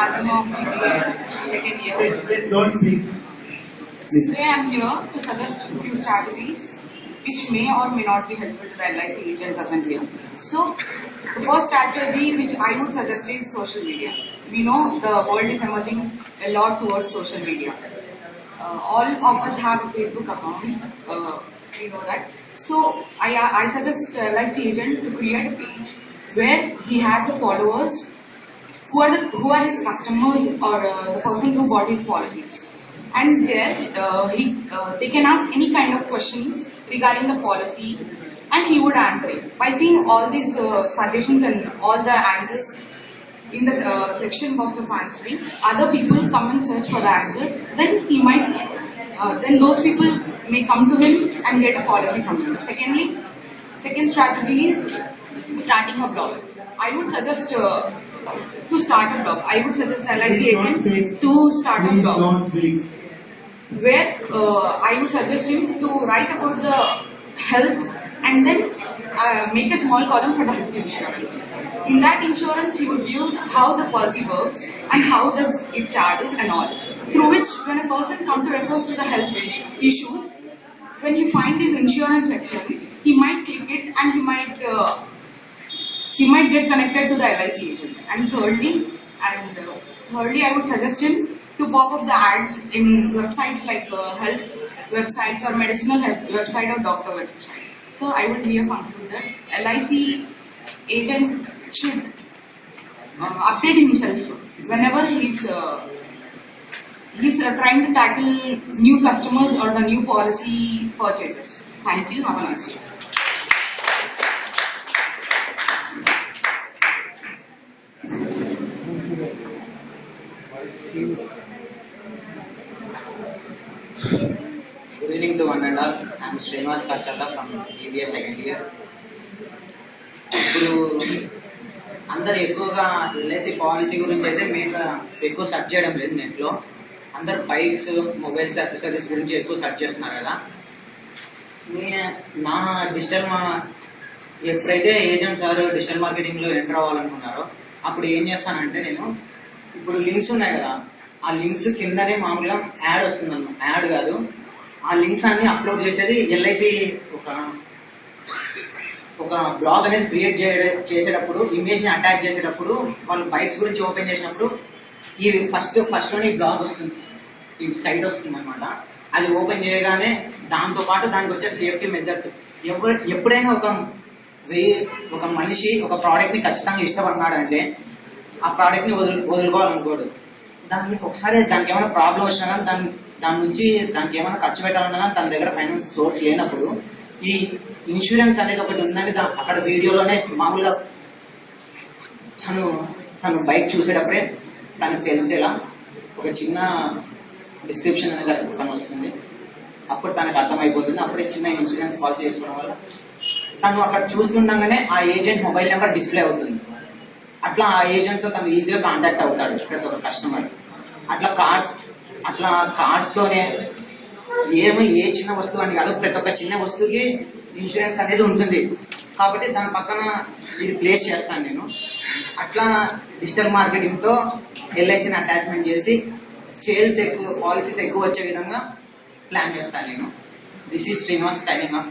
Hazim of BBA second year. Please don't speak. Please. Today I am here to suggest a few strategies which may or may not be helpful to the LIC agent present here. So, the first strategy which I would suggest is social media. We know the world is emerging a lot towards social media. All of us have a Facebook account. We know that. So I suggest LIC agent to create a page where he has the followers who are his customers or the persons who bought his policies. And there they can ask any kind of questions regarding the policy, and he would answer it. By seeing all these suggestions and all the answers in the section box of answering, other people come and search for the answer. Then he might, then those people may come to him and get a policy from him. Second strategy is starting a blog. I would suggest to start a blog. I would suggest the LIC agent to start a blog where I would suggest him to write about the health and then make a small column for the health insurance. In that insurance, he would give how the policy works and how does it charges and all. Through which, when a person comes to refers to the health issues, when he finds his insurance section, he might click it and he might get connected to the LIC agent. And thirdly, I would suggest him to pop up the ads in websites like health websites or medicinal health website or doctor website. So I would here conclude that LIC agent should update himself whenever he's trying to tackle new customers or the new policy purchases. Thank you. Have a nice day. Good evening to one and all. I am Srinivas Kachala from BBA second year. ఇప్పుడు అందరు ఎక్కువగా LIC policy గురించి అయితే మేము ఎక్కువ search చేయడం లేదు నెట్లో. అందరు బైక్స్, మొబైల్స్, యాక్సెసరీస్ గురించి ఎక్కువ సెర్చ్ చేస్తున్నారు కదా. నా ఎప్పుడైతే ఏజెంట్ సార్ డిజిటల్ మార్కెటింగ్లో ఎంటర్ అవ్వాలనుకున్నారో అప్పుడు ఏం చేస్తానంటే నేను ఇప్పుడు లింక్స్ ఉన్నాయి కదా, ఆ లింక్స్ కిందనే మామూలుగా యాడ్ వస్తుంది అన్నమాట. యాడ్ కాదు, ఆ లింక్స్ అన్ని అప్లోడ్ చేసేది ఎల్ఐసి ఒక బ్లాగ్ అనేది క్రియేట్ చేసేటప్పుడు, ఇమేజ్ని అటాచ్ చేసేటప్పుడు వాళ్ళు బైక్స్ గురించి ఓపెన్ చేసినప్పుడు ఈ ఫస్ట్లోనే ఈ బ్లాగ్ వస్తుంది, ఈ సైట్ వస్తుంది అనమాట. అది ఓపెన్ చేయగానే దాంతోపాటు దానికి వచ్చే సేఫ్టీ మెజర్స్. ఎప్పుడైనా ఒక మనిషి ఒక ప్రోడక్ట్ని ఖచ్చితంగా ఇష్టపడినాడంటే ఆ ప్రోడక్ట్ని వదులుకోవాలనుకోడు. ఒకసారి దానికి ఏమైనా ప్రాబ్లం వచ్చినా కానీ దానికి ఏమైనా ఖర్చు పెట్టాలన్నా కానీ తన దగ్గర ఫైనాన్స్ సోర్స్ లేనప్పుడు ఈ ఇన్సూరెన్స్ అనేది ఒకటి ఉందని అక్కడ వీడియోలోనే మామూలుగా తను బైక్ చూసేటప్పుడే తనకు తెలిసేలా ఒక చిన్న డిస్క్రిప్షన్ అనేది అక్కడ వస్తుంది. అప్పుడు తనకు అర్థమైపోతుంది. అప్పుడే చిన్న ఇన్సూరెన్స్ పాలసీ చేసుకోవడం వల్ల తను అక్కడ చూస్తుండగానే ఆ ఏజెంట్ మొబైల్ నెంబర్ డిస్ప్లే అవుతుంది. అట్లా ఆ ఏజెంట్తో తను ఈజీగా కాంటాక్ట్ అవుతాడు ప్రతి ఒక్క కస్టమర్. అట్లా కార్స్తోనే ఏ చిన్న వస్తువు అని కాదు, ప్రతి ఒక్క చిన్న వస్తువుకి ఇన్సూరెన్స్ అనేది ఉంటుంది. కాబట్టి దాని పక్కన ఇది ప్లేస్ చేస్తాను నేను. అట్లా డిజిటల్ మార్కెటింగ్తో ఎల్ఐసిని అటాచ్మెంట్ చేసి సేల్స్ ఎక్కువ, పాలసీస్ ఎక్కువ వచ్చే విధంగా ప్లాన్ చేస్తాను నేను. This is Srinivas signing off.